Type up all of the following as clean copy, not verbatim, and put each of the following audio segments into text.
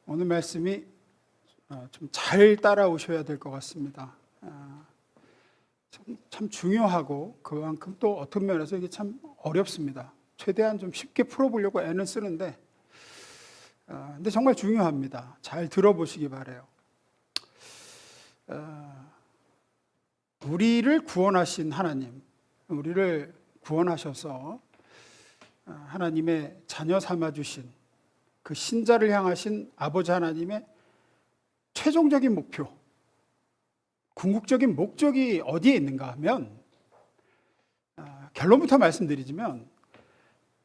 오늘 말씀이 좀 잘 따라오셔야 될 것 같습니다. 참 중요하고 그만큼 또 어떤 면에서 이게 참 어렵습니다. 최대한 좀 쉽게 풀어보려고 애는 쓰는데 근데 정말 중요합니다. 잘 들어보시기 바라요. 우리를 구원하신 하나님, 우리를 구원하셔서 하나님의 자녀 삼아주신 그 신자를 향하신 아버지 하나님의 최종적인 목표, 궁극적인 목적이 어디에 있는가 하면 결론부터 말씀드리자면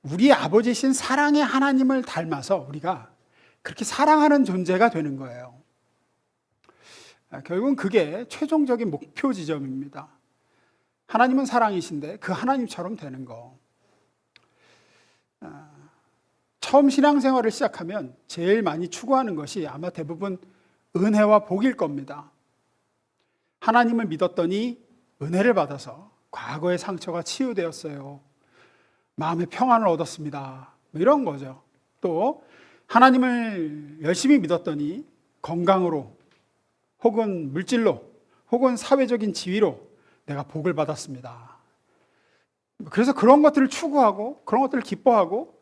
우리 아버지신 사랑의 하나님을 닮아서 우리가 그렇게 사랑하는 존재가 되는 거예요. 결국은 그게 최종적인 목표 지점입니다. 하나님은 사랑이신데 그 하나님처럼 되는 거. 처음 신앙생활을 시작하면 제일 많이 추구하는 것이 아마 대부분 은혜와 복일 겁니다. 하나님을 믿었더니 은혜를 받아서 과거의 상처가 치유되었어요. 마음의 평안을 얻었습니다. 이런 거죠. 또 하나님을 열심히 믿었더니 건강으로 혹은 물질로 혹은 사회적인 지위로 내가 복을 받았습니다. 그래서 그런 것들을 추구하고 그런 것들을 기뻐하고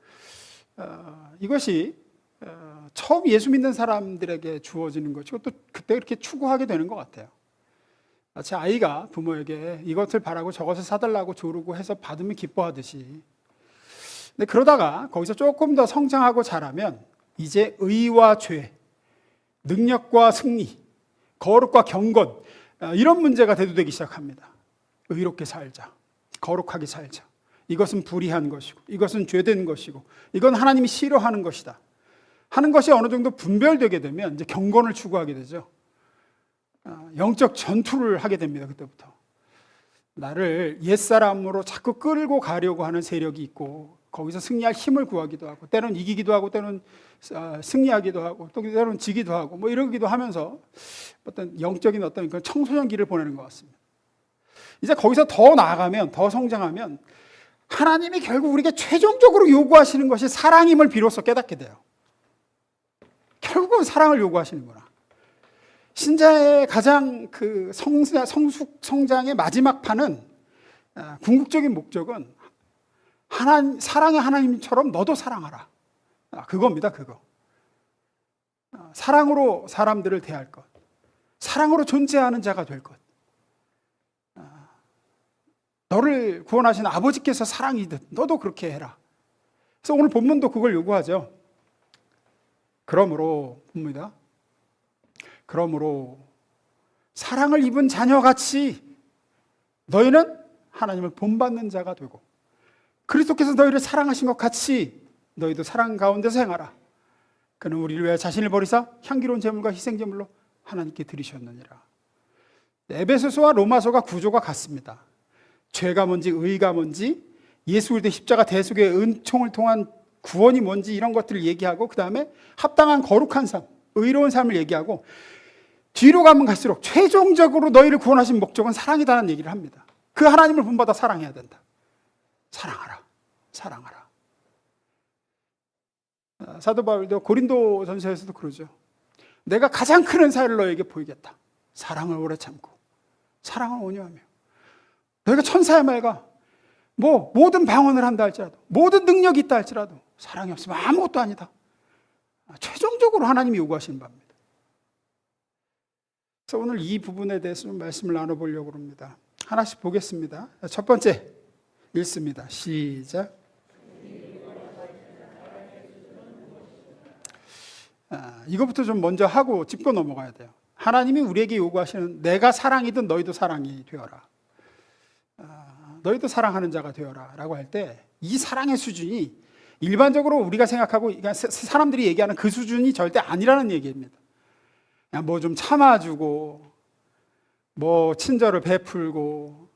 이것이 처음 예수 믿는 사람들에게 주어지는 것이고 또 그때 그렇게 추구하게 되는 것 같아요. 마치 아이가 부모에게 이것을 바라고 저것을 사달라고 조르고 해서 받으면 기뻐하듯이. 근데 그러다가 거기서 조금 더 성장하고 자라면 이제 의와 죄, 능력과 승리, 거룩과 경건 이런 문제가 대두되기 시작합니다. 의롭게 살자, 거룩하게 살자. 이것은 불의한 것이고 이것은 죄된 것이고 이건 하나님이 싫어하는 것이다 하는 것이 어느 정도 분별되게 되면 이제 경건을 추구하게 되죠. 영적 전투를 하게 됩니다. 그때부터 나를 옛사람으로 자꾸 끌고 가려고 하는 세력이 있고 거기서 승리할 힘을 구하기도 하고 때로는 이기기도 하고 때로는 승리하기도 하고 또 때로는 지기도 하고 뭐 이러기도 하면서 어떤 영적인 어떤 그런 청소년기를 보내는 것 같습니다. 이제 거기서 더 나아가면 더 성장하면 하나님이 결국 우리에게 최종적으로 요구하시는 것이 사랑임을 비로소 깨닫게 돼요. 결국은 사랑을 요구하시는구나. 신자의 가장 그 성장의 마지막 판은 궁극적인 목적은 사랑의 하나님처럼 너도 사랑하라. 그겁니다. 그거. 사랑으로 사람들을 대할 것. 사랑으로 존재하는 자가 될 것. 너를 구원하신 아버지께서 사랑이듯 너도 그렇게 해라. 그래서 오늘 본문도 그걸 요구하죠. 그러므로 봅니다. 그러므로 사랑을 입은 자녀같이 너희는 하나님을 본받는 자가 되고 그리스도께서 너희를 사랑하신 것 같이 너희도 사랑 가운데서 행하라. 그는 우리를 위하여 자신을 버리사 향기로운 제물과 희생제물로 하나님께 드리셨느니라. 에베소서와 로마서가 구조가 같습니다. 죄가 뭔지 의가 뭔지 예수 그리스도의 십자가 대속의 은총을 통한 구원이 뭔지 이런 것들을 얘기하고 그 다음에 합당한 거룩한 삶, 의로운 삶을 얘기하고 뒤로 가면 갈수록 최종적으로 너희를 구원하신 목적은 사랑이다라는 얘기를 합니다. 그 하나님을 본받아 사랑해야 된다. 사랑하라. 사랑하라. 사도 바울도 고린도 전서에서도 그러죠. 내가 가장 큰 은사를 너에게 보이겠다. 사랑을 오래 참고 사랑을 온유하며 너희가 천사의 말과 뭐 모든 방언을 한다 할지라도 모든 능력이 있다 할지라도 사랑이 없으면 아무것도 아니다. 최종적으로 하나님이 요구하시는 바입니다. 그래서 오늘 이 부분에 대해서 좀 말씀을 나눠보려고 합니다. 하나씩 보겠습니다. 첫 번째 읽습니다. 시작. 이것부터 좀 먼저 하고 짚고 넘어가야 돼요. 하나님이 우리에게 요구하시는 내가 사랑이든 너희도 사랑이 되어라. 너희도 사랑하는 자가 되어라 라고 할 때 이 사랑의 수준이 일반적으로 우리가 생각하고 사람들이 얘기하는 그 수준이 절대 아니라는 얘기입니다. 그냥 뭐 좀 참아주고 뭐 친절을 베풀고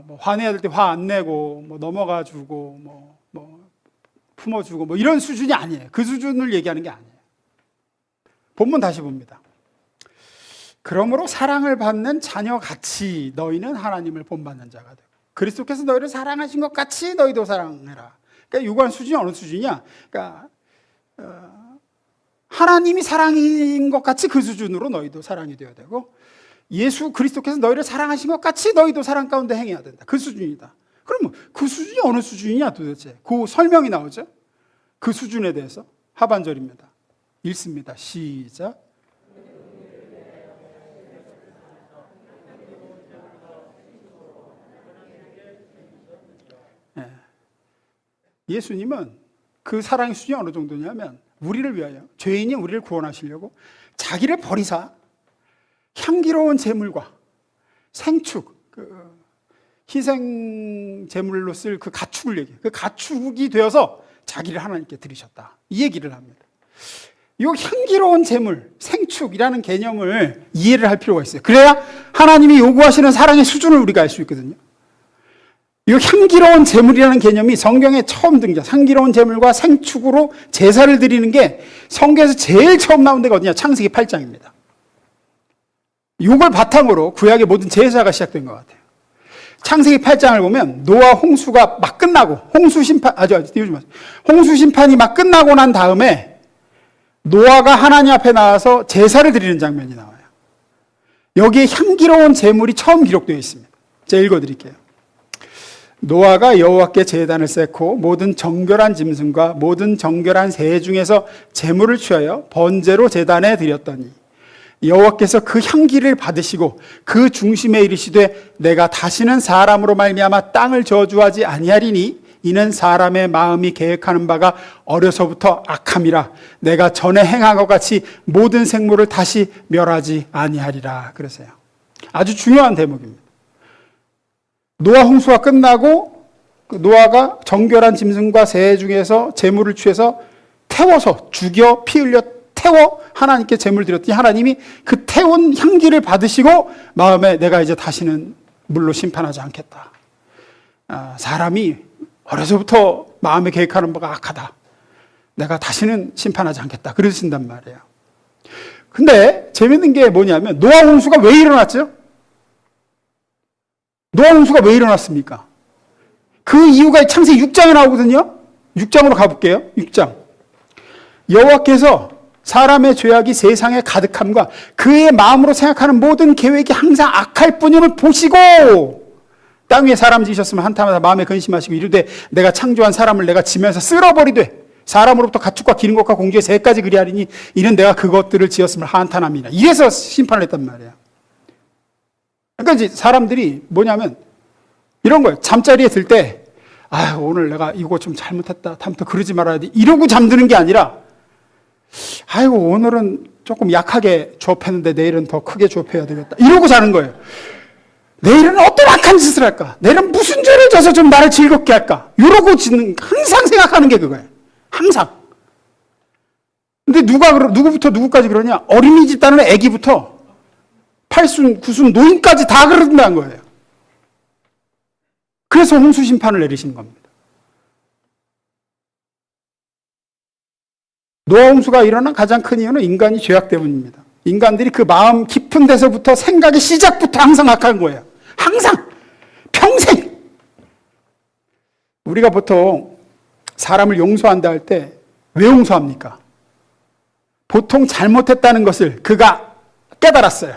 뭐 화내야 될 때 화 안 내고 뭐 넘어가주고 뭐 품어주고 뭐 이런 수준이 아니에요. 그 수준을 얘기하는 게 아니에요. 본문 다시 봅니다. 그러므로 사랑을 받는 자녀같이 너희는 하나님을 본받는 자가 되고 그리스도께서 너희를 사랑하신 것 같이 너희도 사랑해라. 그러니까 요구하는 수준이 어느 수준이냐? 그러니까 하나님이 사랑인 것 같이 그 수준으로 너희도 사랑이 되어야 되고, 예수 그리스도께서 너희를 사랑하신 것 같이 너희도 사랑 가운데 행해야 된다. 그 수준이다. 그러면 그 수준이 어느 수준이냐 도대체? 그 설명이 나오죠. 그 수준에 대해서 하반절입니다. 읽습니다. 시작. 네. 예수님은 그 사랑의 수준이 어느 정도냐면, 우리를 위하여, 죄인이 우리를 구원하시려고 자기를 버리사 향기로운 제물과 생축, 희생 제물로 쓸 그 가축을 얘기해요. 그 가축이 되어서 자기를 하나님께 드리셨다, 이 얘기를 합니다. 이 향기로운 제물, 생축이라는 개념을 이해를 할 필요가 있어요. 그래야 하나님이 요구하시는 사랑의 수준을 우리가 알 수 있거든요. 이 향기로운 제물이라는 개념이 성경에 처음 등장, 향기로운 제물과 생축으로 제사를 드리는 게 성경에서 제일 처음 나온 데가 어디냐? 창세기 8장입니다. 이걸 바탕으로 구약의 모든 제사가 시작된 것 같아요. 창세기 8장을 보면 노아 홍수가 막 끝나고, 홍수 심판이 막 끝나고 난 다음에 노아가 하나님 앞에 나와서 제사를 드리는 장면이 나와요. 여기에 향기로운 제물이 처음 기록되어 있습니다. 제가 읽어드릴게요. 노아가 여호와께 제단을 쌓고 모든 정결한 짐승과 모든 정결한 새 중에서 제물을 취하여 번제로 제단에 드렸더니 여호와께서 그 향기를 받으시고 그 중심에 이르시되 내가 다시는 사람으로 말미암아 땅을 저주하지 아니하리니 이는 사람의 마음이 계획하는 바가 어려서부터 악함이라 내가 전에 행한 것 같이 모든 생물을 다시 멸하지 아니하리라 그러세요. 아주 중요한 대목입니다. 노아 홍수가 끝나고 노아가 정결한 짐승과 새 중에서 제물을 취해서 태워서 죽여 피 흘려 태워 하나님께 제물 드렸더니 하나님이 그 태운 향기를 받으시고 마음에 내가 이제 다시는 물로 심판하지 않겠다. 사람이 어려서부터 마음에 계획하는 바가 악하다. 내가 다시는 심판하지 않겠다. 그러신단 말이에요. 근데 재밌는 게 뭐냐면 노아 홍수가 왜 일어났죠? 노아 홍수가 왜 일어났습니까? 그 이유가 창세기 6장에 나오거든요. 6장으로 가볼게요. 6장. 여호와께서 사람의 죄악이 세상에 가득함과 그의 마음으로 생각하는 모든 계획이 항상 악할 뿐임을 보시고 땅 위에 사람 지으셨으면 한타마다 마음에 근심하시고 이르되 내가 창조한 사람을 내가 지면서 쓸어버리되 사람으로부터 가축과 기른 것과 공주의 새까지 그리하리니 이는 내가 그것들을 지었음을 한탄함이라. 이래서 심판을 했단 말이에요. 그러니까 이제 사람들이 뭐냐면 이런 거예요. 잠자리에 들 때 오늘 내가 이거 좀 잘못했다. 다음부터 그러지 말아야 돼. 이러고 잠드는 게 아니라 오늘은 조금 약하게 조업했는데 내일은 더 크게 조업해야 되겠다. 이러고 자는 거예요. 내일은 어떤 악한 짓을 할까? 내일은 무슨 죄를 져서 좀 나를 즐겁게 할까? 이러고 짓는, 항상 생각하는 게 그거예요. 항상. 근데 누구부터 누구까지 그러냐? 어린이집 다니는 애기부터 팔순, 구순, 노인까지 다 그런다는 거예요. 그래서 홍수 심판을 내리시는 겁니다. 노아 홍수가 일어난 가장 큰 이유는 인간이 죄악 때문입니다. 인간들이 그 마음 깊은 데서부터 생각의 시작부터 항상 악한 거예요. 항상 평생. 우리가 보통 사람을 용서한다 할 때 왜 용서합니까? 보통 잘못했다는 것을 그가 깨달았어요.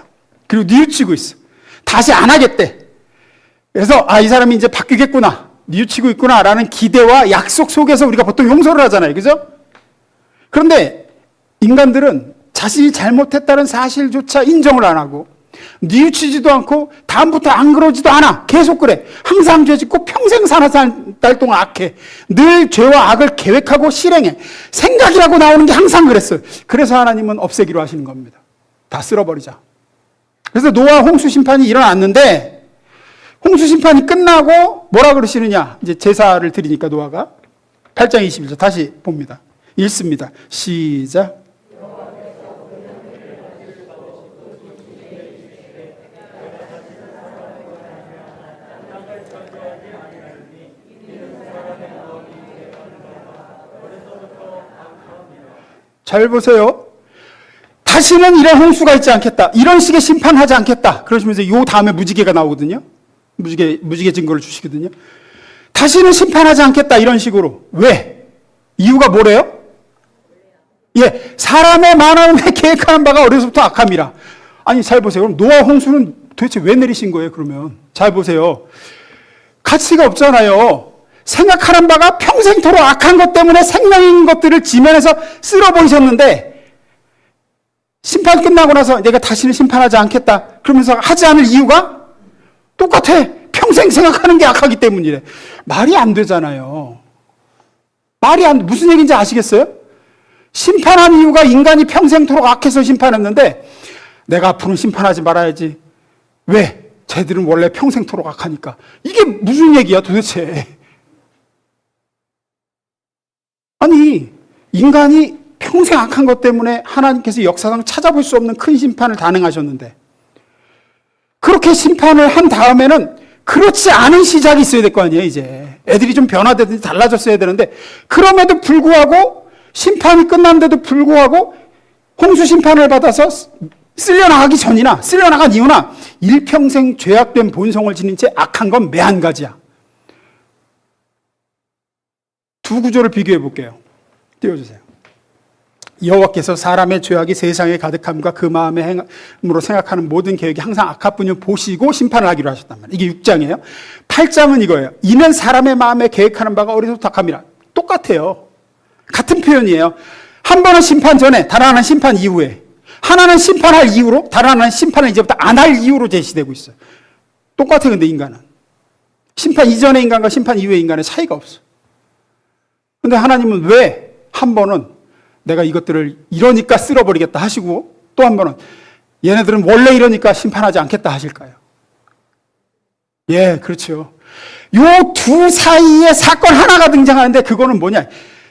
그리고 뉘우치고 있어. 다시 안 하겠대. 그래서 이 사람이 이제 바뀌겠구나, 뉘우치고 있구나라는 기대와 약속 속에서 우리가 보통 용서를 하잖아요. 그죠? 그런데 인간들은 자신이 잘못했다는 사실조차 인정을 안 하고 뉘우치지도 않고 다음부터 안 그러지도 않아. 계속 그래. 항상 죄짓고 평생 사는 달 동안 악해. 늘 죄와 악을 계획하고 실행해. 생각이라고 나오는 게 항상 그랬어요. 그래서 하나님은 없애기로 하시는 겁니다. 다 쓸어버리자. 그래서 노아 홍수 심판이 일어났는데 홍수 심판이 끝나고 뭐라 그러시느냐? 이제 제사를 드리니까 노아가 8장 21절 다시 봅니다. 읽습니다. 시작. 잘 보세요. 다시는 이런 홍수가 있지 않겠다. 이런 식의 심판하지 않겠다. 그러시면서 요 다음에 무지개가 나오거든요. 무지개 증거를 주시거든요. 다시는 심판하지 않겠다. 이런 식으로. 왜? 이유가 뭐래요? 예, 사람의 마음에 계획하는 바가 어려서부터 악함이라. 아니, 잘 보세요. 그럼 노아 홍수는 도대체 왜 내리신 거예요, 그러면? 잘 보세요. 가치가 없잖아요. 생각하는 바가 평생토록 악한 것 때문에 생명인 것들을 지면에서 쓸어버리셨는데, 심판 끝나고 나서 내가 다시는 심판하지 않겠다 그러면서 하지 않을 이유가 똑같아. 평생 생각하는 게 악하기 때문이래. 말이 안 되잖아요. 무슨 얘기인지 아시겠어요? 심판한 이유가 인간이 평생토록 악해서 심판했는데 내가 앞으로는 심판하지 말아야지. 왜? 쟤들은 원래 평생토록 악하니까. 이게 무슨 얘기야 도대체. 아니, 인간이 평생 악한 것 때문에 하나님께서 역사상 찾아볼 수 없는 큰 심판을 단행하셨는데, 그렇게 심판을 한 다음에는 그렇지 않은 시작이 있어야 될 거 아니에요. 이제 애들이 좀 변화되든지 달라졌어야 되는데, 그럼에도 불구하고 심판이 끝났는데도 불구하고 홍수 심판을 받아서 쓸려나가기 전이나 쓸려나간 이유나 일평생 죄악된 본성을 지닌 채 악한 건 매한 가지야. 두 구조를 비교해 볼게요. 띄워주세요. 여호와께서 사람의 죄악이 세상에 가득함과 그 마음의 행함으로 생각하는 모든 계획이 항상 악함뿐을 보시고 심판을 하기로 하셨단 말이에요. 이게 6장이에요. 8장은 이거예요. 이는 사람의 마음에 계획하는 바가 어리석고 악함이라. 똑같아요. 같은 표현이에요. 한 번은 심판 전에, 다른 하나는 심판 이후에. 하나는 심판할 이유로, 다른 하나는 심판을 이제부터 안 할 이유로 제시되고 있어요. 똑같아요. 근데 인간은 심판 이전의 인간과 심판 이후의 인간의 차이가 없어. 근데 하나님은 왜 한 번은 내가 이것들을 이러니까 쓸어버리겠다 하시고, 또 한 번은 얘네들은 원래 이러니까 심판하지 않겠다 하실까요? 예, 그렇죠. 요 두 사이에 사건 하나가 등장하는데, 그거는 뭐냐?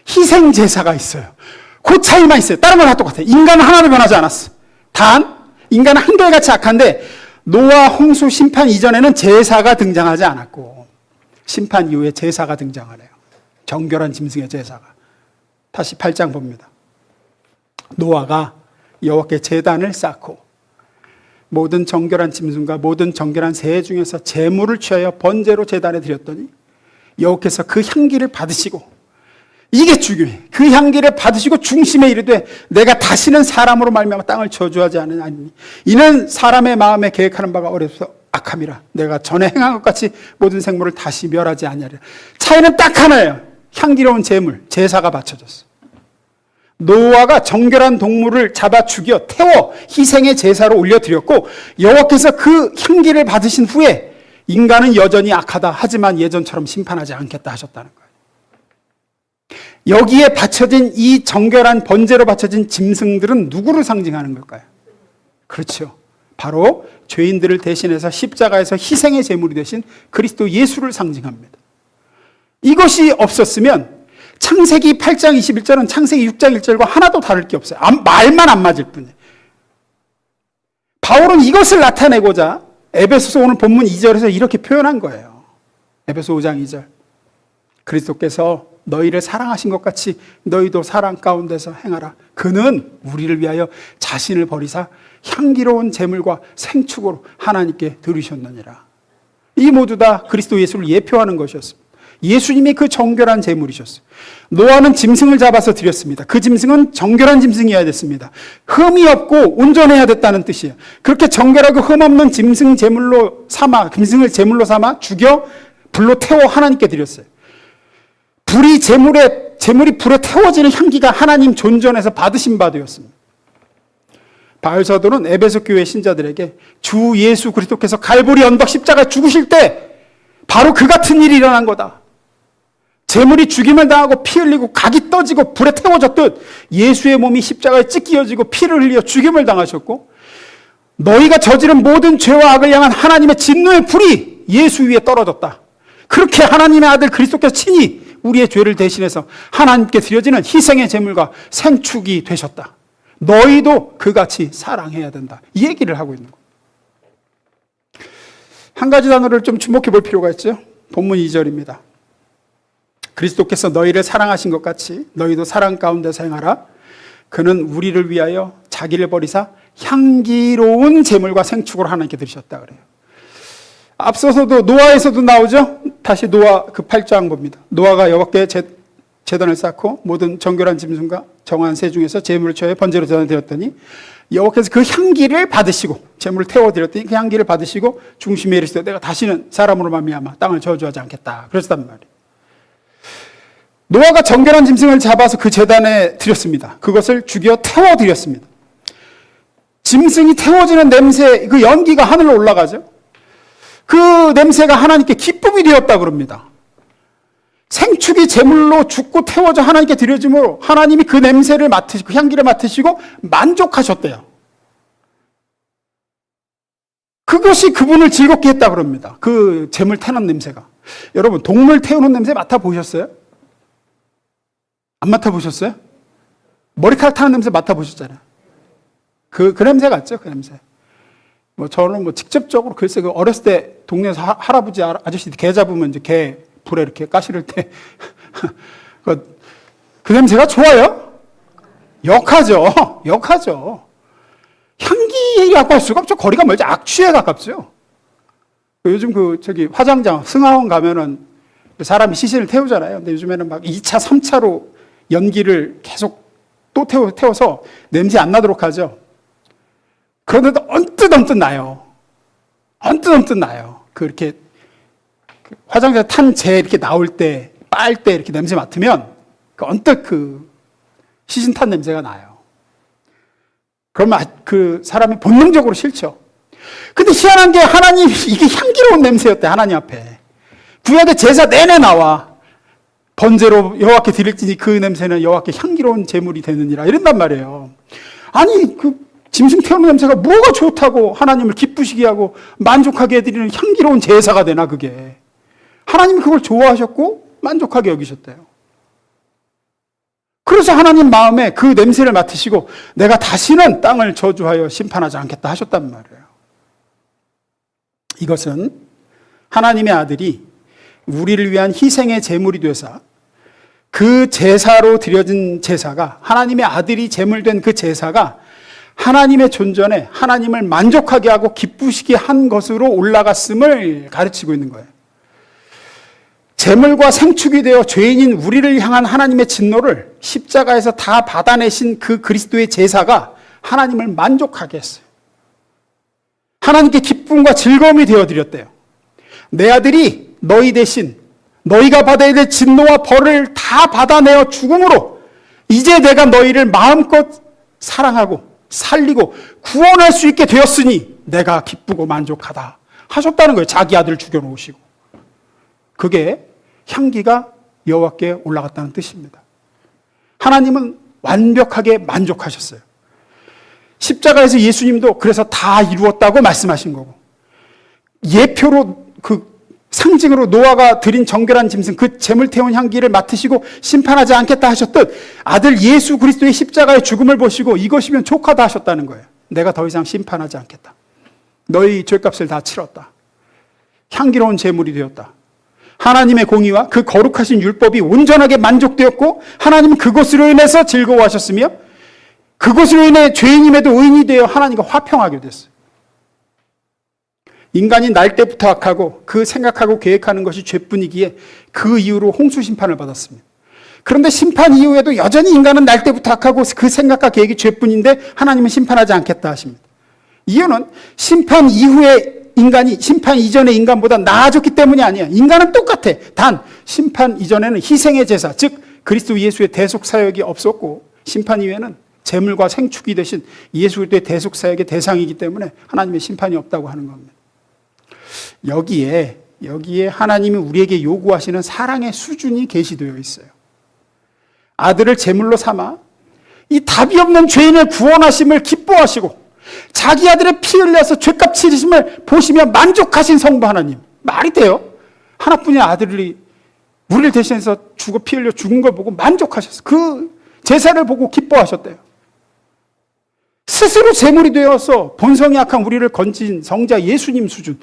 희생제사가 있어요. 그 차이만 있어요. 다른 건 다 똑같아요. 인간은 하나도 변하지 않았어. 단, 인간은 한결같이 악한데, 노아 홍수 심판 이전에는 제사가 등장하지 않았고, 심판 이후에 제사가 등장하네요. 정결한 짐승의 제사가. 다시 8장 봅니다. 노아가 여호와께 제단을 쌓고 모든 정결한 짐승과 모든 정결한 새 중에서 제물을 취하여 번제로 제단에 드렸더니 여호와께서 그 향기를 받으시고, 이게 중요해. 그 향기를 받으시고 중심에 이르되 내가 다시는 사람으로 말미암아 땅을 저주하지 않으니 이는 사람의 마음에 계획하는 바가 어려서 악함이라. 내가 전에 행한 것 같이 모든 생물을 다시 멸하지 아니하리라. 차이는 딱 하나예요. 향기로운 제물, 제사가 바쳐졌어. 노아가 정결한 동물을 잡아 죽여 태워 희생의 제사로 올려드렸고, 여호와께서 그 향기를 받으신 후에 인간은 여전히 악하다 하지만 예전처럼 심판하지 않겠다 하셨다는 거예요. 여기에 바쳐진 이 정결한 번제로 바쳐진 짐승들은 누구를 상징하는 걸까요? 그렇죠. 바로 죄인들을 대신해서 십자가에서 희생의 제물이 되신 그리스도 예수를 상징합니다. 이것이 없었으면 창세기 8장 21절은 창세기 6장 1절과 하나도 다를 게 없어요. 말만 안 맞을 뿐이에요. 바울은 이것을 나타내고자 에베소서 오늘 본문 2절에서 이렇게 표현한 거예요. 에베소 5장 2절. 그리스도께서 너희를 사랑하신 것 같이 너희도 사랑 가운데서 행하라. 그는 우리를 위하여 자신을 버리사 향기로운 제물과 생축으로 하나님께 드리셨느니라. 이 모두 다 그리스도 예수를 예표하는 것이었습니다. 예수님이 그 정결한 제물이셨어요. 노아는 짐승을 잡아서 드렸습니다. 그 짐승은 정결한 짐승이어야 됐습니다. 흠이 없고 온전해야 됐다는 뜻이에요. 그렇게 정결하고 흠 없는 짐승을 제물로 삼아 죽여 불로 태워 하나님께 드렸어요. 제물이 불에 태워지는 향기가 하나님 존전에서 받으신 바 되었습니다. 바울 사도는 에베소 교회 신자들에게 주 예수 그리스도께서 갈보리 언덕 십자가에 죽으실 때 바로 그 같은 일이 일어난 거다. 제물이 죽임을 당하고 피 흘리고 각이 떠지고 불에 태워졌듯 예수의 몸이 십자가에 찢겨지고 피를 흘려 죽임을 당하셨고, 너희가 저지른 모든 죄와 악을 향한 하나님의 진노의 불이 예수 위에 떨어졌다. 그렇게 하나님의 아들 그리스도께서 친히 우리의 죄를 대신해서 하나님께 드려지는 희생의 제물과 생축이 되셨다. 너희도 그같이 사랑해야 된다. 이 얘기를 하고 있는 거예요. 한 가지 단어를 좀 주목해 볼 필요가 있죠. 본문 2절입니다. 그리스도께서 너희를 사랑하신 것 같이 너희도 사랑 가운데서 행하라. 그는 우리를 위하여 자기를 버리사 향기로운 제물과 생축으로 하나님께 드리셨다 그래요. 앞서서도 노아에서도 나오죠. 다시 노아 그 8장 봅니다. 노아가 여호와께 제단을 쌓고 모든 정결한 짐승과 정한 새 중에서 제물을 처해 번제로 드렸더니 여호와께서 그 향기를 받으시고 제물을 태워드렸더니 그 향기를 받으시고 중심에 이르시되 내가 다시는 사람으로 말미암아 땅을 저주하지 않겠다 그러셨단 말이에요. 노아가 정결한 짐승을 잡아서 그 제단에 드렸습니다. 그것을 죽여 태워드렸습니다. 짐승이 태워지는 냄새, 그 연기가 하늘로 올라가죠. 그 냄새가 하나님께 기쁨이 되었다 그럽니다. 생축이 제물로 죽고 태워져 하나님께 드려짐으로 하나님이 그 냄새를 맡으시고 그 향기를 맡으시고 만족하셨대요. 그것이 그분을 즐겁게 했다 그럽니다. 그 제물 태우는 냄새가. 여러분, 동물 태우는 냄새 맡아보셨어요? 안 맡아보셨어요? 머리카락 타는 냄새 맡아보셨잖아요. 그 냄새 같죠? 그 냄새. 저는 직접적으로 글쎄 어렸을 때 동네에서 할아버지 아저씨들 개 잡으면 이제 개 불에 이렇게 가시를 때 그 냄새가 좋아요? 역하죠. 역하죠. 향기라고 할 수가 없죠. 거리가 멀지. 악취에 가깝죠. 요즘 화장장 승하원 가면은 사람이 시신을 태우잖아요. 근데 요즘에는 막 2차, 3차로 연기를 계속 또 태워서 냄새 안 나도록 하죠. 그런데도 언뜻 나요. 언뜻 나요. 그렇게 화장실 탄 재 이렇게 나올 때, 빨 때 이렇게 냄새 맡으면 언뜻 시신 탄 냄새가 나요. 그러면 그 사람이 본능적으로 싫죠. 근데 희한한 게 하나님, 이게 향기로운 냄새였대, 하나님 앞에. 구약의 제사 내내 나와. 번제로 여호와께 드릴지니 그 냄새는 여호와께 향기로운 제물이 되느니라. 이런단 말이에요. 아니, 짐승 태우는 냄새가 뭐가 좋다고 하나님을 기쁘시게 하고 만족하게 해드리는 향기로운 제사가 되나, 그게. 하나님이 그걸 좋아하셨고 만족하게 여기셨대요. 그래서 하나님 마음에 그 냄새를 맡으시고 내가 다시는 땅을 저주하여 심판하지 않겠다 하셨단 말이에요. 이것은 하나님의 아들이 우리를 위한 희생의 제물이 되사 그 제사로 드려진 제사가, 하나님의 아들이 제물된 그 제사가 하나님의 존전에 하나님을 만족하게 하고 기쁘시게 한 것으로 올라갔음을 가르치고 있는 거예요. 제물과 생축이 되어 죄인인 우리를 향한 하나님의 진노를 십자가에서 다 받아내신 그 그리스도의 제사가 하나님을 만족하게 했어요. 하나님께 기쁨과 즐거움이 되어드렸대요. 내 아들이 너희 대신 너희가 받아야 될 진노와 벌을 다 받아내어 죽음으로 이제 내가 너희를 마음껏 사랑하고 살리고 구원할 수 있게 되었으니 내가 기쁘고 만족하다 하셨다는 거예요. 자기 아들을 죽여놓으시고. 그게 향기가 여호와께 올라갔다는 뜻입니다. 하나님은 완벽하게 만족하셨어요. 십자가에서 예수님도 그래서 다 이루었다고 말씀하신 거고, 예표로 상징으로 노아가 드린 정결한 짐승 그 제물 태운 향기를 맡으시고 심판하지 않겠다 하셨듯 아들 예수 그리스도의 십자가의 죽음을 보시고 이것이면 족하다 하셨다는 거예요. 내가 더 이상 심판하지 않겠다. 너희 죄값을 다 치렀다. 향기로운 제물이 되었다. 하나님의 공의와 그 거룩하신 율법이 온전하게 만족되었고 하나님은 그것으로 인해서 즐거워하셨으며 그것으로 인해 죄인임에도 의인이 되어 하나님과 화평하게 됐어요. 인간이 날 때부터 악하고 그 생각하고 계획하는 것이 죄뿐이기에 그 이후로 홍수 심판을 받았습니다. 그런데 심판 이후에도 여전히 인간은 날 때부터 악하고 그 생각과 계획이 죄뿐인데 하나님은 심판하지 않겠다 하십니다. 이유는 심판 이후에 인간이 심판 이전의 인간보다 나아졌기 때문이 아니에요. 인간은 똑같아. 단 심판 이전에는 희생의 제사, 즉 그리스도 예수의 대속 사역이 없었고 심판 이후에는 제물과 생축이 되신 예수 그리스도의 대속 사역의 대상이기 때문에 하나님의 심판이 없다고 하는 겁니다. 여기에 하나님이 우리에게 요구하시는 사랑의 수준이 계시되어 있어요. 아들을 제물로 삼아 이 답이 없는 죄인을 구원하심을 기뻐하시고 자기 아들의 피 흘려서 죄값 치르심을 보시며 만족하신 성부 하나님. 말이 돼요? 하나뿐인 아들이 우리를 대신해서 죽어 피 흘려 죽은 걸 보고 만족하셨어요. 그 제사를 보고 기뻐하셨대요. 스스로 제물이 되어서 본성이 악한 우리를 건진 성자 예수님 수준,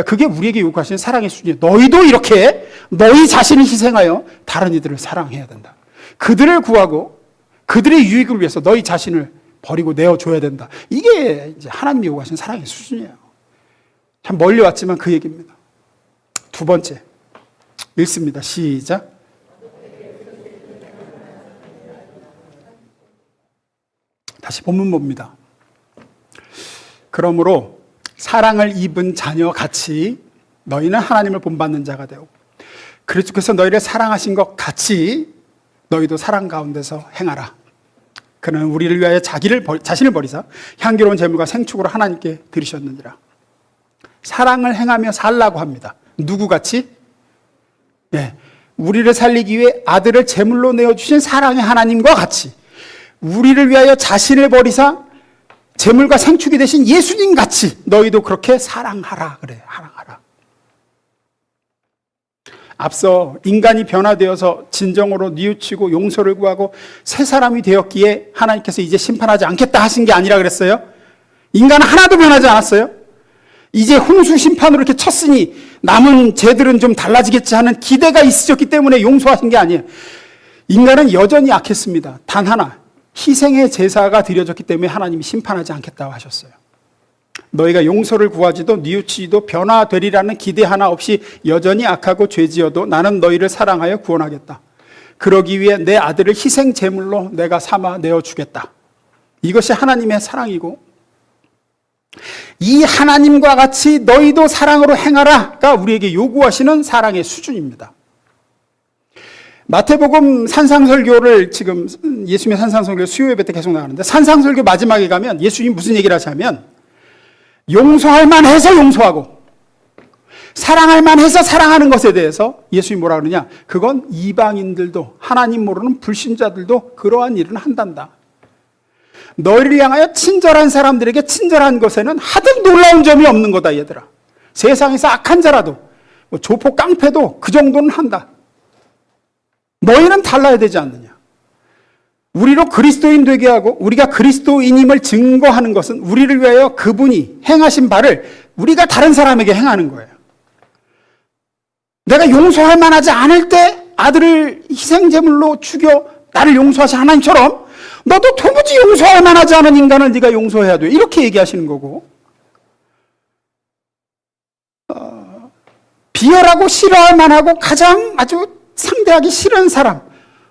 그게 우리에게 요구하시는 사랑의 수준이에요. 너희도 이렇게 너희 자신을 희생하여 다른 이들을 사랑해야 된다. 그들을 구하고 그들의 유익을 위해서 너희 자신을 버리고 내어줘야 된다. 이게 이제 하나님이 요구하시는 사랑의 수준이에요. 참 멀리 왔지만 그 얘기입니다. 두 번째 읽습니다. 시작. 다시 본문 봅니다. 그러므로 사랑을 입은 자녀 같이 너희는 하나님을 본받는 자가 되고 그리스도께서 너희를 사랑하신 것 같이 너희도 사랑 가운데서 행하라. 그는 우리를 위하여 자신을 버리사 향기로운 제물과 생축으로 하나님께 드리셨느니라. 사랑을 행하며 살라고 합니다. 누구같이? 예, 우리를 살리기 위해 아들을 제물로 내어주신 사랑의 하나님과 같이 우리를 위하여 자신을 버리사 제물과 생축이 되신 예수님 같이 너희도 그렇게 사랑하라. 그래, 사랑하라. 앞서 인간이 변화되어서 진정으로 뉘우치고 용서를 구하고 새 사람이 되었기에 하나님께서 이제 심판하지 않겠다 하신 게 아니라 그랬어요. 인간은 하나도 변하지 않았어요. 이제 홍수 심판으로 이렇게 쳤으니 남은 죄들은 좀 달라지겠지 하는 기대가 있으셨기 때문에 용서하신 게 아니에요. 인간은 여전히 악했습니다. 단 하나, 희생의 제사가 드려졌기 때문에 하나님이 심판하지 않겠다고 하셨어요. 너희가 용서를 구하지도 뉘우치지도 변화되리라는 기대 하나 없이 여전히 악하고 죄지어도 나는 너희를 사랑하여 구원하겠다. 그러기 위해 내 아들을 희생 제물로 내가 삼아 내어주겠다. 이것이 하나님의 사랑이고 이 하나님과 같이 너희도 사랑으로 행하라가 우리에게 요구하시는 사랑의 수준입니다. 마태복음 산상설교를 지금 예수님의 산상설교 수요예배 때 계속 나가는데 산상설교 마지막에 가면 예수님이 무슨 얘기를 하시냐면 용서할 만해서 용서하고 사랑할 만해서 사랑하는 것에 대해서 예수님이 뭐라 그러냐? 그건 이방인들도 하나님 모르는 불신자들도 그러한 일은 한단다. 너희를 향하여 친절한 사람들에게 친절한 것에는 하등 놀라운 점이 없는 거다 얘들아. 세상에서 악한 자라도 조폭 깡패도 그 정도는 한다. 너희는 달라야 되지 않느냐. 우리로 그리스도인 되게 하고 우리가 그리스도인임을 증거하는 것은 우리를 위하여 그분이 행하신 바를 우리가 다른 사람에게 행하는 거예요. 내가 용서할 만하지 않을 때 아들을 희생제물로 죽여 나를 용서하신 하나님처럼 너도 도무지 용서할 만하지 않은 인간을 네가 용서해야 돼. 이렇게 얘기하시는 거고 비열하고 싫어할 만하고 가장 아주 상대하기 싫은 사람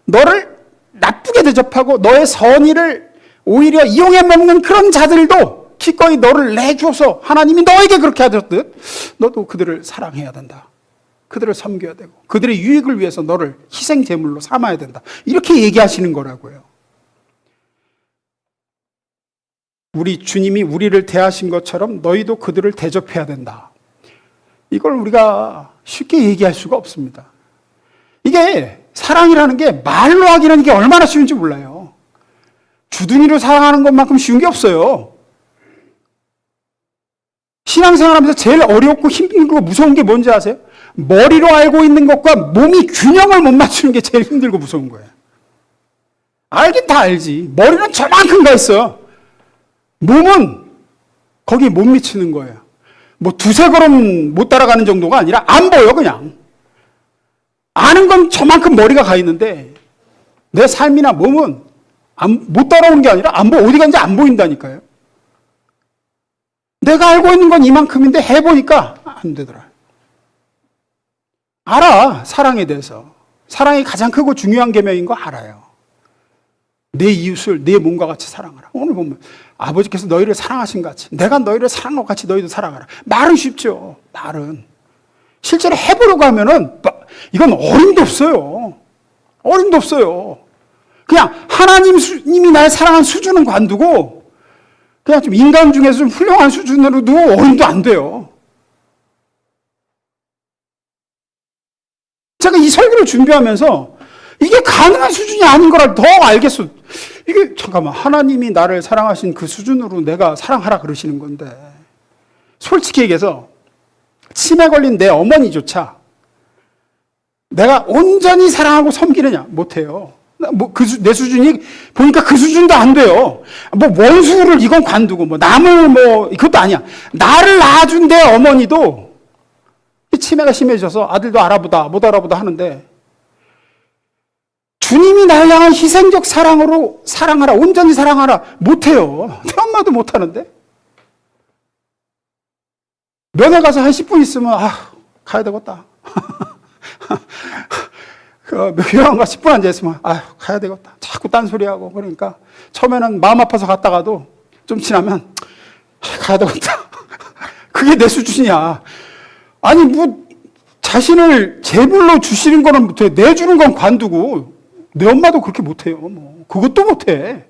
너를 나쁘게 대접하고 너의 선의를 오히려 이용해 먹는 그런 자들도 기꺼이 너를 내줘서 하나님이 너에게 그렇게 하셨듯 너도 그들을 사랑해야 된다. 그들을 섬겨야 되고 그들의 유익을 위해서 너를 희생제물로 삼아야 된다. 이렇게 얘기하시는 거라고요. 우리 주님이 우리를 대하신 것처럼 너희도 그들을 대접해야 된다. 이걸 우리가 쉽게 얘기할 수가 없습니다. 이게 사랑이라는 게 말로 하기는 이게 얼마나 쉬운지 몰라요. 주둥이로 사랑하는 것만큼 쉬운 게 없어요. 신앙생활하면서 제일 어렵고 힘들고 무서운 게 뭔지 아세요? 머리로 알고 있는 것과 몸이 균형을 못 맞추는 게 제일 힘들고 무서운 거예요. 알긴 다 알지. 머리는 저만큼 가 있어요. 몸은 거기에 못 미치는 거예요. 뭐 두세 걸음 못 따라가는 정도가 아니라 안 보여 그냥. 아는 건 저만큼 머리가 가 있는데 내 삶이나 몸은 못 따라오는 게 아니라 어디 간지 안 보인다니까요. 내가 알고 있는 건 이만큼인데 해보니까 안 되더라. 알아, 사랑에 대해서. 사랑이 가장 크고 중요한 계명인 거 알아요. 내 이웃을 내 몸과 같이 사랑하라. 오늘 보면 아버지께서 너희를 사랑하신 것 같이 내가 너희를 사랑한 것 같이 너희도 사랑하라. 말은 쉽죠. 말은. 실제로 해보려고 하면은 이건 어림도 없어요. 어림도 없어요. 그냥 하나님이 날 사랑한 수준은 관두고 그냥 좀 인간 중에서 좀 훌륭한 수준으로도 어림도 안 돼요. 제가 이 설교를 준비하면서 이게 가능한 수준이 아닌 거라 더 알겠어. 이게 잠깐만 하나님이 나를 사랑하신 그 수준으로 내가 사랑하라 그러시는 건데 솔직히 얘기해서 치매 걸린 내 어머니조차 내가 온전히 사랑하고 섬기느냐 못해요. 내 수준이 보니까 그 수준도 안 돼요. 뭐 원수를 이건 관두고 뭐 남을 뭐 그것도 아니야. 나를 낳아준 내 어머니도 치매가 심해져서 아들도 알아보다 못 알아보다 하는데 주님이 날 향한 희생적 사랑으로 사랑하라 온전히 사랑하라 못해요. 내 엄마도 못하는데 면회 가서 한 10분 있으면 가야 되겠다. 묘양과 10분 앉아있으면, 아휴, 가야 되겠다. 자꾸 딴소리하고. 그러니까 처음에는 마음 아파서 갔다가도 좀 지나면, 가야 되겠다. 그게 내 수준이야. 아니, 자신을 제물로 주시는 거는 못해. 내주는 건 관두고, 내 엄마도 그렇게 못해요. 그것도 못해.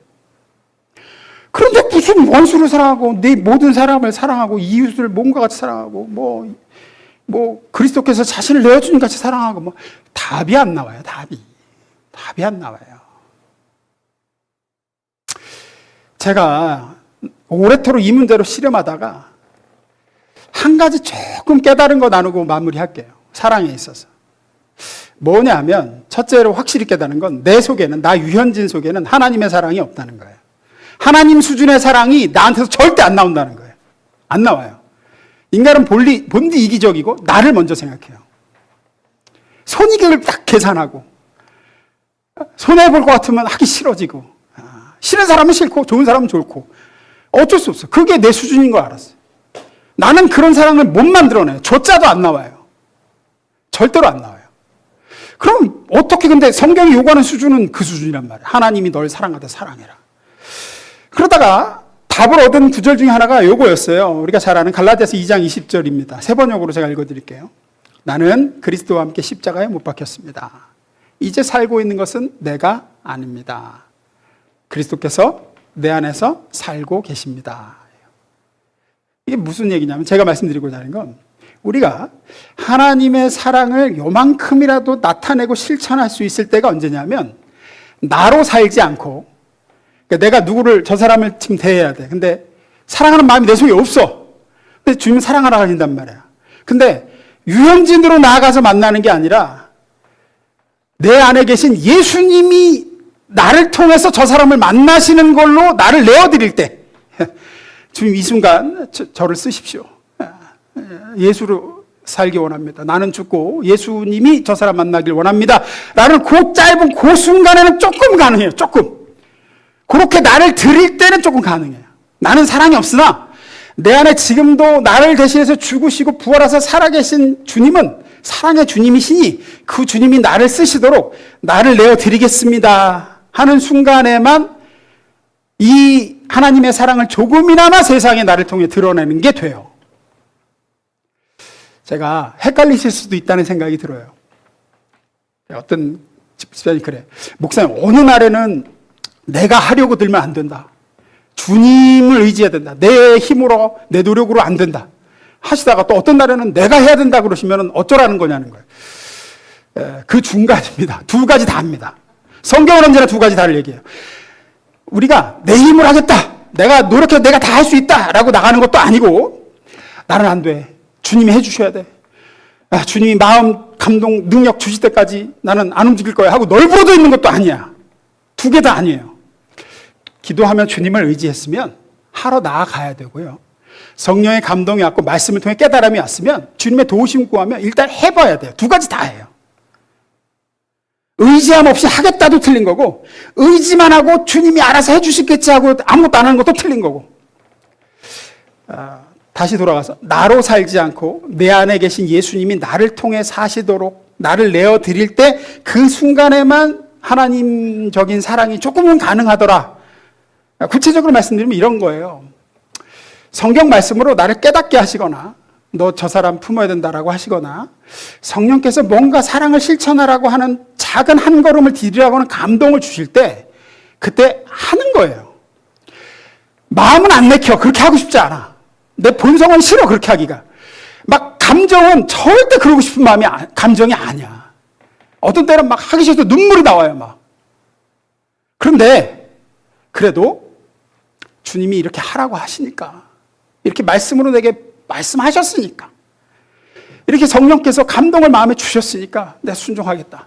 그런데 무슨 원수를 사랑하고, 내 모든 사람을 사랑하고, 이웃을 몸과 같이 사랑하고, 그리스도께서 자신을 내어주님 같이 사랑하고, 답이 안 나와요, 답이 안 나와요. 제가 오래도록 이 문제로 씨름하다가 한 가지 조금 깨달은 거 나누고 마무리할게요. 사랑에 있어서. 뭐냐면, 첫째로 확실히 깨달은 건 내 속에는, 나 유현진 속에는 하나님의 사랑이 없다는 거예요. 하나님 수준의 사랑이 나한테서 절대 안 나온다는 거예요. 안 나와요. 인간은 본디 이기적이고 나를 먼저 생각해요. 손익을 딱 계산하고 손해볼 것 같으면 하기 싫어지고 싫은 사람은 싫고 좋은 사람은 좋고 어쩔 수 없어. 그게 내 수준인 거 알았어요. 나는 그런 사랑을 못 만들어내요. 조자도 안 나와요. 절대로 안 나와요. 그럼 어떻게 근데 성경이 요구하는 수준은 그 수준이란 말이에요. 하나님이 널 사랑하다 사랑해라. 그러다가 답을 얻은 구절 중에 하나가 요거였어요. 우리가 잘 아는 갈라디아서 2장 20절입니다. 세 번역으로 제가 읽어드릴게요. 나는 그리스도와 함께 십자가에 못 박혔습니다. 이제 살고 있는 것은 내가 아닙니다. 그리스도께서 내 안에서 살고 계십니다. 이게 무슨 얘기냐면 제가 말씀드리고자 하는 건 우리가 하나님의 사랑을 요만큼이라도 나타내고 실천할 수 있을 때가 언제냐면 나로 살지 않고 그러니까 내가 누구를 저 사람을 지금 대해야 돼. 근데 사랑하는 마음이 내 속에 없어. 근데 주님은 사랑하라 하신단 말이야. 근데 유현진으로 나아가서 만나는 게 아니라 내 안에 계신 예수님이 나를 통해서 저 사람을 만나시는 걸로 나를 내어드릴 때 주님 이 순간 저를 쓰십시오. 예수로 살기 원합니다. 나는 죽고 예수님이 저 사람 만나길 원합니다. 라는 그 짧은 그 순간에는 조금 가능해요. 조금. 그렇게 나를 드릴 때는 조금 가능해요. 나는 사랑이 없으나 내 안에 지금도 나를 대신해서 죽으시고 부활하셔서 살아계신 주님은 사랑의 주님이시니 그 주님이 나를 쓰시도록 나를 내어드리겠습니다 하는 순간에만 이 하나님의 사랑을 조금이나마 세상에 나를 통해 드러내는 게 돼요. 제가 헷갈리실 수도 있다는 생각이 들어요. 어떤 집사님이 그래. 목사님 어느 날에는 내가 하려고 들면 안 된다. 주님을 의지해야 된다. 내 힘으로 내 노력으로 안 된다. 하시다가 또 어떤 날에는 내가 해야 된다 그러시면 어쩌라는 거냐는 거예요. 그 중간입니다. 두 가지 다 합니다. 성경은 언제나 두 가지 다를 얘기해요. 우리가 내 힘으로 하겠다. 내가 노력해서 내가 다 할 수 있다 라고 나가는 것도 아니고 나는 안 돼. 주님이 해주셔야 돼. 주님이 마음, 감동, 능력 주실 때까지 나는 안 움직일 거야 하고 널브러져 있는 것도 아니야. 두 개 다 아니에요. 기도하며 주님을 의지했으면 하러 나아가야 되고요. 성령의 감동이 왔고 말씀을 통해 깨달음이 왔으면 주님의 도우심 구하며 일단 해봐야 돼요. 두 가지 다 해요. 의지함 없이 하겠다도 틀린 거고 의지만 하고 주님이 알아서 해주시겠지 하고 아무것도 안 하는 것도 틀린 거고 다시 돌아가서 나로 살지 않고 내 안에 계신 예수님이 나를 통해 사시도록 나를 내어드릴 때 그 순간에만 하나님적인 사랑이 조금은 가능하더라. 구체적으로 말씀드리면 이런 거예요. 성경 말씀으로 나를 깨닫게 하시거나 너 저 사람 품어야 된다라고 하시거나 성령께서 뭔가 사랑을 실천하라고 하는 작은 한 걸음을 디디라고 하는 감동을 주실 때 그때 하는 거예요. 마음은 안 내켜. 그렇게 하고 싶지 않아. 내 본성은 싫어. 그렇게 하기가. 막 감정은 절대 그러고 싶은 마음이 감정이 아니야. 어떤 때는 막 하기 싫어서 눈물이 나와요. 막. 그런데 그래도 주님이 이렇게 하라고 하시니까 이렇게 말씀으로 내게 말씀하셨으니까 이렇게 성령께서 감동을 마음에 주셨으니까 내가 순종하겠다.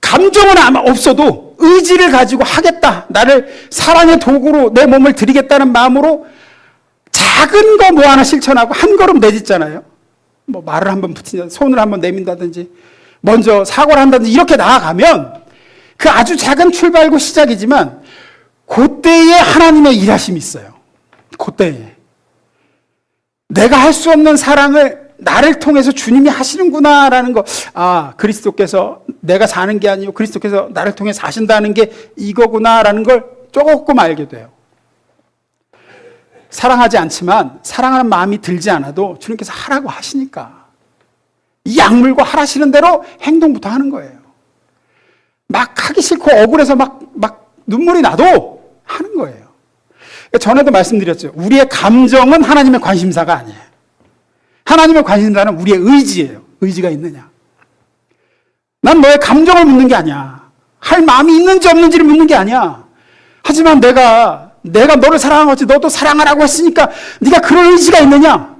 감정은 아마 없어도 의지를 가지고 하겠다. 나를 사랑의 도구로 내 몸을 드리겠다는 마음으로 작은 거 뭐 하나 실천하고 한 걸음 내딛잖아요. 뭐 말을 한번 붙이든지 손을 한번 내민다든지 먼저 사고를 한다든지 이렇게 나아가면 그 아주 작은 출발고 시작이지만 그때에 하나님의 일하심이 있어요. 그때에 내가 할 수 없는 사랑을 나를 통해서 주님이 하시는구나라는 거. 아, 그리스도께서 내가 사는 게 아니고 그리스도께서 나를 통해 사신다는 게 이거구나라는 걸 조금 알게 돼요. 사랑하지 않지만 사랑하는 마음이 들지 않아도 주님께서 하라고 하시니까 이 약물고 하라시는 대로 행동부터 하는 거예요. 막 하기 싫고 억울해서 막 눈물이 나도 하는 거예요. 전에도 말씀드렸죠. 우리의 감정은 하나님의 관심사가 아니에요. 하나님의 관심사는 우리의 의지예요. 의지가 있느냐. 난 너의 감정을 묻는 게 아니야. 할 마음이 있는지 없는지를 묻는 게 아니야. 하지만 내가 너를 사랑한 거지 너도 사랑하라고 했으니까 네가 그런 의지가 있느냐?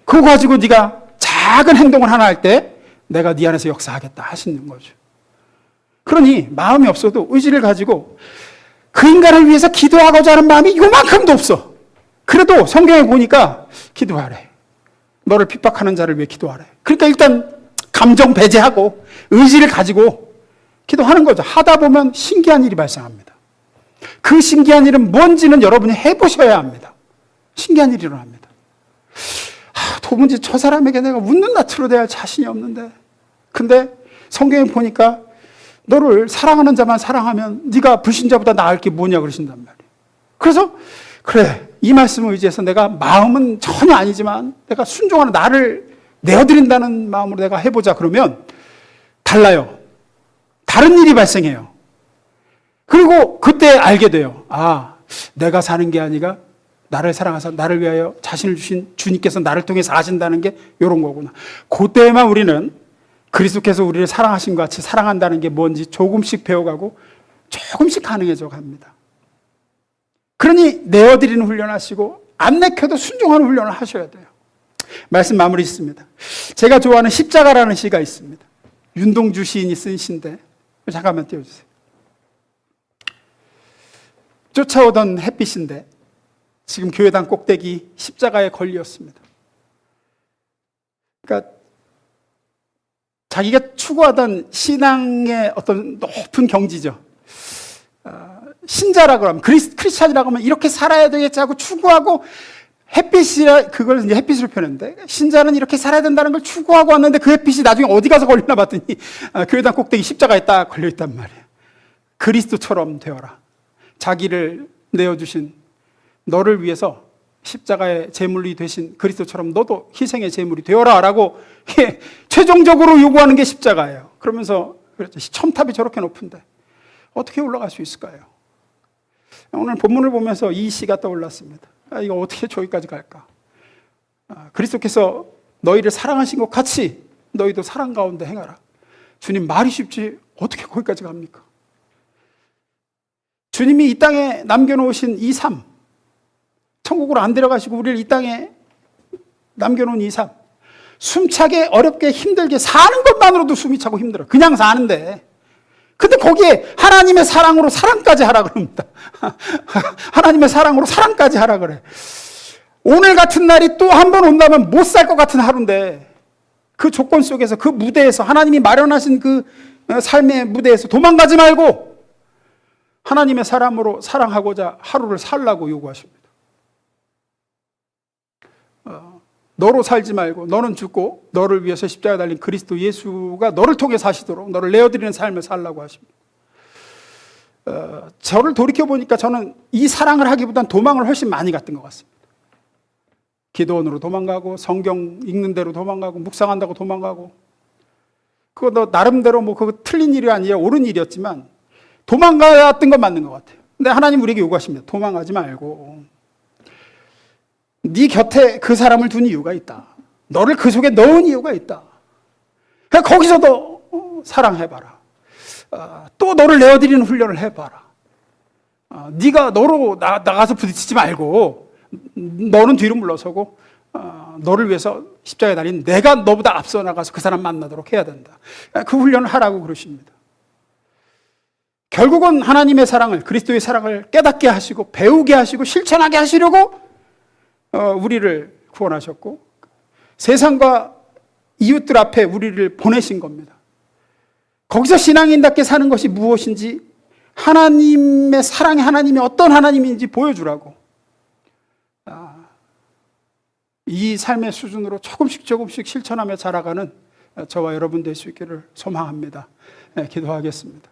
그거 가지고 네가 작은 행동을 하나 할 때 내가 네 안에서 역사하겠다 하시는 거죠. 그러니 마음이 없어도 의지를 가지고 그 인간을 위해서 기도하고자 하는 마음이 요만큼도 없어. 그래도 성경에 보니까 기도하래. 너를 핍박하는 자를 위해 기도하래. 그러니까 일단 감정 배제하고 의지를 가지고 기도하는 거죠. 하다 보면 신기한 일이 발생합니다. 그 신기한 일은 뭔지는 여러분이 해보셔야 합니다. 신기한 일이 일어납니다. 도무지 저 사람에게 내가 웃는 낯으로 대할 자신이 없는데 근데 성경에 보니까 너를 사랑하는 자만 사랑하면 네가 불신자보다 나을 게 뭐냐 그러신단 말이에요. 그래서 그래 이 말씀을 의지해서 내가 마음은 전혀 아니지만 내가 순종하는 나를 내어드린다는 마음으로 내가 해보자 그러면 달라요. 다른 일이 발생해요. 그리고 그때 알게 돼요. 내가 사는 게 아니라 나를 사랑하사 나를 위하여 자신을 주신 주님께서 나를 통해 사신다는 게 이런 거구나. 그때만 우리는 그리스도께서 우리를 사랑하신 것 같이 사랑한다는 게 뭔지 조금씩 배워가고 조금씩 가능해져 갑니다. 그러니 내어드리는 훈련하시고 안 내켜도 순종하는 훈련을 하셔야 돼요. 말씀 마무리 있습니다. 제가 좋아하는 십자가라는 시가 있습니다. 윤동주 시인이 쓴 시인데 잠깐만 띄워주세요. 쫓아오던 햇빛인데 지금 교회당 꼭대기 십자가에 걸렸습니다. 그러니까 자기가 추구하던 신앙의 어떤 높은 경지죠. 신자라고 하면 크리스찬이라고 하면 이렇게 살아야 되겠지 하고 추구하고 햇빛이라 그걸 이제 햇빛으로 표현했는데 신자는 이렇게 살아야 된다는 걸 추구하고 왔는데 그 햇빛이 나중에 어디 가서 걸리나 봤더니 교회당 꼭대기 십자가에 딱 걸려 있단 말이에요. 그리스도처럼 되어라. 자기를 내어주신 너를 위해서 십자가의 제물이 되신 그리스도처럼 너도 희생의 제물이 되어라 라고 최종적으로 요구하는 게 십자가예요. 그러면서 그렇죠. 첨탑이 저렇게 높은데 어떻게 올라갈 수 있을까요? 오늘 본문을 보면서 이 시가 떠올랐습니다. 이거 어떻게 저기까지 갈까? 그리스도께서 너희를 사랑하신 것 같이 너희도 사랑 가운데 행하라. 주님 말이 쉽지 어떻게 거기까지 갑니까? 주님이 이 땅에 남겨놓으신 이 삶, 천국으로 안 데려가시고 우리를 이 땅에 남겨놓은 이 삶, 숨차게 어렵게 힘들게 사는 것만으로도 숨이 차고 힘들어. 그냥 사는데. 근데 거기에 하나님의 사랑으로 사랑까지 하라 그럽니다. 하나님의 사랑으로 사랑까지 하라 그래. 오늘 같은 날이 또 한 번 온다면 못 살 것 같은 하루인데 그 조건 속에서 그 무대에서 하나님이 마련하신 그 삶의 무대에서 도망가지 말고 하나님의 사람으로 사랑하고자 하루를 살라고 요구하십니다. 너로 살지 말고 너는 죽고 너를 위해서 십자가에 달린 그리스도 예수가 너를 통해 사시도록 너를 내어드리는 삶을 살라고 하십니다. 저를 돌이켜보니까 저는 이 사랑을 하기보단 도망을 훨씬 많이 갔던 것 같습니다. 기도원으로 도망가고 성경 읽는 대로 도망가고 묵상한다고 도망가고 그거 너 나름대로 뭐 그거 틀린 일이 아니라 옳은 일이었지만 도망갔던 건 맞는 것 같아요. 근데 하나님 우리에게 요구하십니다. 도망가지 말고 네 곁에 그 사람을 둔 이유가 있다. 너를 그 속에 넣은 이유가 있다. 그러니까 거기서도 사랑해봐라. 또 너를 내어드리는 훈련을 해봐라. 네가 너로 나가서 부딪히지 말고 너는 뒤로 물러서고 너를 위해서 십자가에 달린 내가 너보다 앞서 나가서 그 사람 만나도록 해야 된다. 그 훈련을 하라고 그러십니다. 결국은 하나님의 사랑을 그리스도의 사랑을 깨닫게 하시고 배우게 하시고 실천하게 하시려고 우리를 구원하셨고 세상과 이웃들 앞에 우리를 보내신 겁니다. 거기서 신앙인답게 사는 것이 무엇인지 하나님의 사랑이 하나님이 어떤 하나님인지 보여주라고 이 삶의 수준으로 조금씩 실천하며 자라가는 저와 여러분 될 수 있기를 소망합니다. 네, 기도하겠습니다.